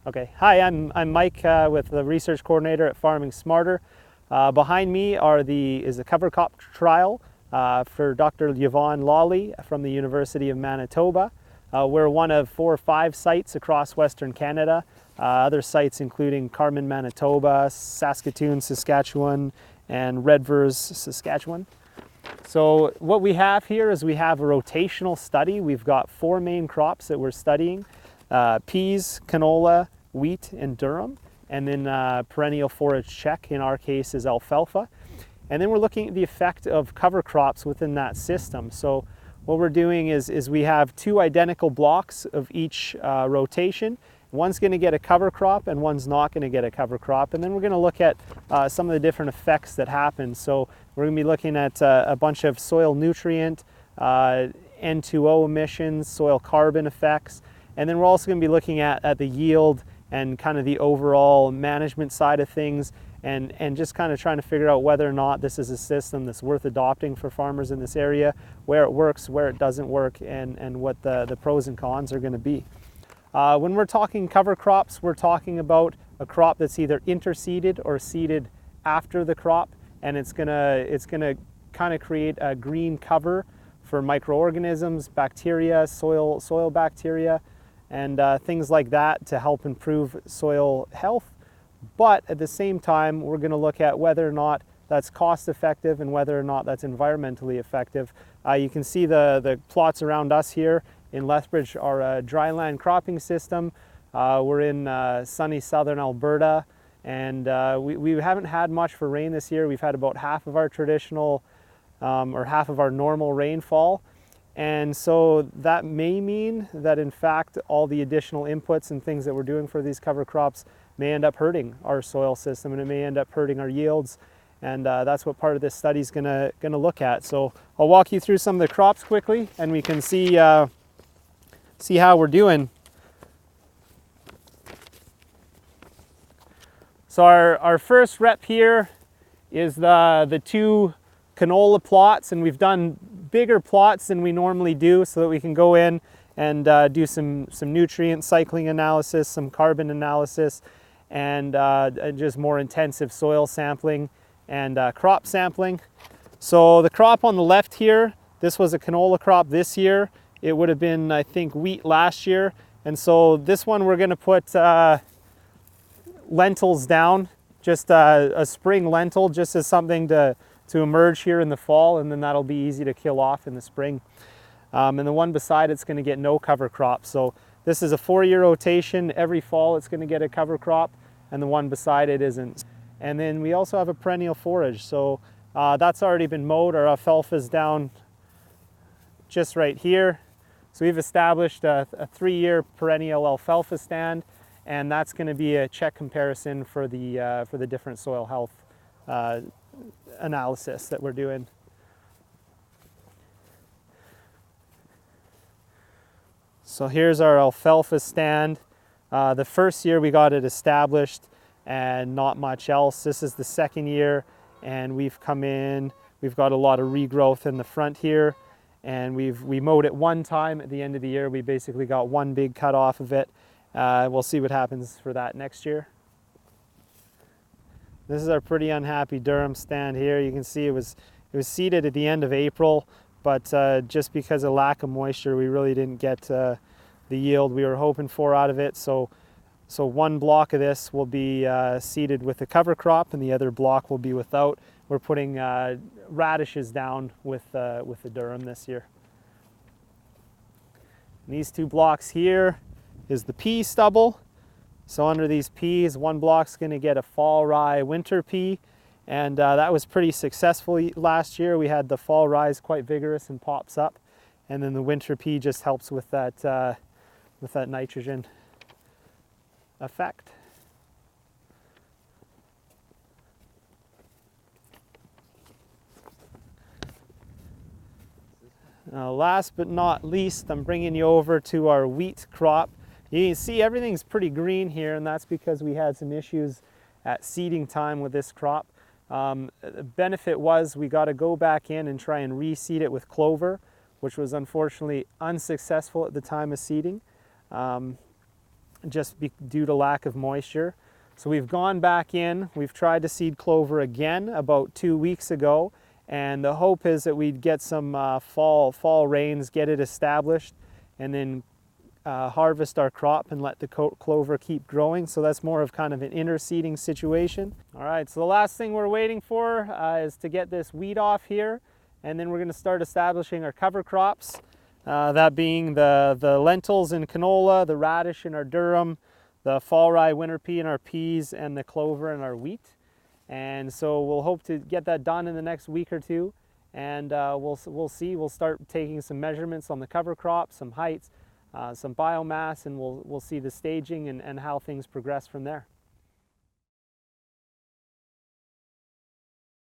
Okay, hi, I'm Mike with the research coordinator at Farming Smarter. Behind me is the cover crop trial for Dr. Yvonne Lawley from the University of Manitoba. We're one of 4 or 5 sites across Western Canada. Other sites including Carman, Manitoba, Saskatoon, Saskatchewan, and Redvers, Saskatchewan. So what we have here is we have a rotational study. We've got 4 main crops that we're studying: peas, canola, wheat, and durum, and then perennial forage check, in our case, is alfalfa. And then we're looking at the effect of cover crops within that system. So what we're doing is we have 2 identical blocks of each rotation. One's going to get a cover crop and one's not going to get a cover crop. And then we're going to look at some of the different effects that happen. So we're going to be looking at a bunch of soil nutrient, N2O emissions, soil carbon effects. And then we're also going to be looking at the yield and kind of the overall management side of things, and just kind of trying to figure out whether or not this is a system that's worth adopting for farmers in this area, where it works, where it doesn't work, and what the pros and cons are going to be. When we're talking cover crops, we're talking about a crop that's either interseeded or seeded after the crop, and it's gonna kind of create a green cover for microorganisms, bacteria, soil bacteria, and things like that to help improve soil health. But at the same time, we're going to look at whether or not that's cost effective and whether or not that's environmentally effective. You can see the plots around us here in Lethbridge are a dryland cropping system. We're in sunny southern Alberta, and we haven't had much for rain this year. We've had about half of our traditional or half of our normal rainfall. And so that may mean that in fact all the additional inputs and things that we're doing for these cover crops may end up hurting our soil system, and it may end up hurting our yields. And that's what part of this study is gonna look at. So I'll walk you through some of the crops quickly, and we can see how we're doing. So our first rep here is the 2 canola plots, and we've done bigger plots than we normally do so that we can go in and do some nutrient cycling analysis, some carbon analysis, and just more intensive soil sampling and crop sampling. So the crop on the left here, this was a canola crop this year. It would have been, I think, wheat last year. And so this one we're going to put lentils down, just a spring lentil, just as something to emerge here in the fall, and then that'll be easy to kill off in the spring. And the one beside it's going to get no cover crop. So this is a 4-year rotation. Every fall it's going to get a cover crop, and the one beside it isn't. And then we also have a perennial forage. So that's already been mowed. Our alfalfa's down just right here. So we've established a 3-year perennial alfalfa stand, and that's going to be a check comparison for the different soil health analysis that we're doing. So here's our alfalfa stand. The first year we got it established and not much else. This is the 2nd year, and we've come in, we've got a lot of regrowth in the front here, and we mowed it 1 time at the end of the year. We basically got 1 big cut off of it. We'll see what happens for that next year. This is our pretty unhappy durum stand here. You can see it was seeded at the end of April, but just because of lack of moisture, we really didn't get the yield we were hoping for out of it. So 1 block of this will be seeded with a cover crop, and the other block will be without. We're putting radishes down with the durum this year. And these 2 blocks here is the pea stubble. So under these peas, 1 block's going to get a fall rye winter pea, and that was pretty successful last year. We had the fall rye's quite vigorous and pops up, and then the winter pea just helps with that nitrogen effect. Last but not least, I'm bringing you over to our wheat crop. You can see everything's pretty green here, and that's because we had some issues at seeding time with this crop. The benefit was we got to go back in and try and reseed it with clover, which was unfortunately unsuccessful at the time of seeding. due to lack of moisture. So we've gone back in, we've tried to seed clover again about 2 weeks ago, and the hope is that we'd get some fall rains, get it established, and then harvest our crop and let the clover keep growing. So that's more of kind of an interseeding situation. All right, so the last thing we're waiting for is to get this weed off here, and then we're going to start establishing our cover crops, that being the lentils and canola, the radish and our durum, the fall rye, winter pea and our peas, and the clover and our wheat. And so we'll hope to get that done in the next week or two, and we'll see. We'll start taking some measurements on the cover crop, some heights, some biomass, and we'll see the staging and how things progress from there.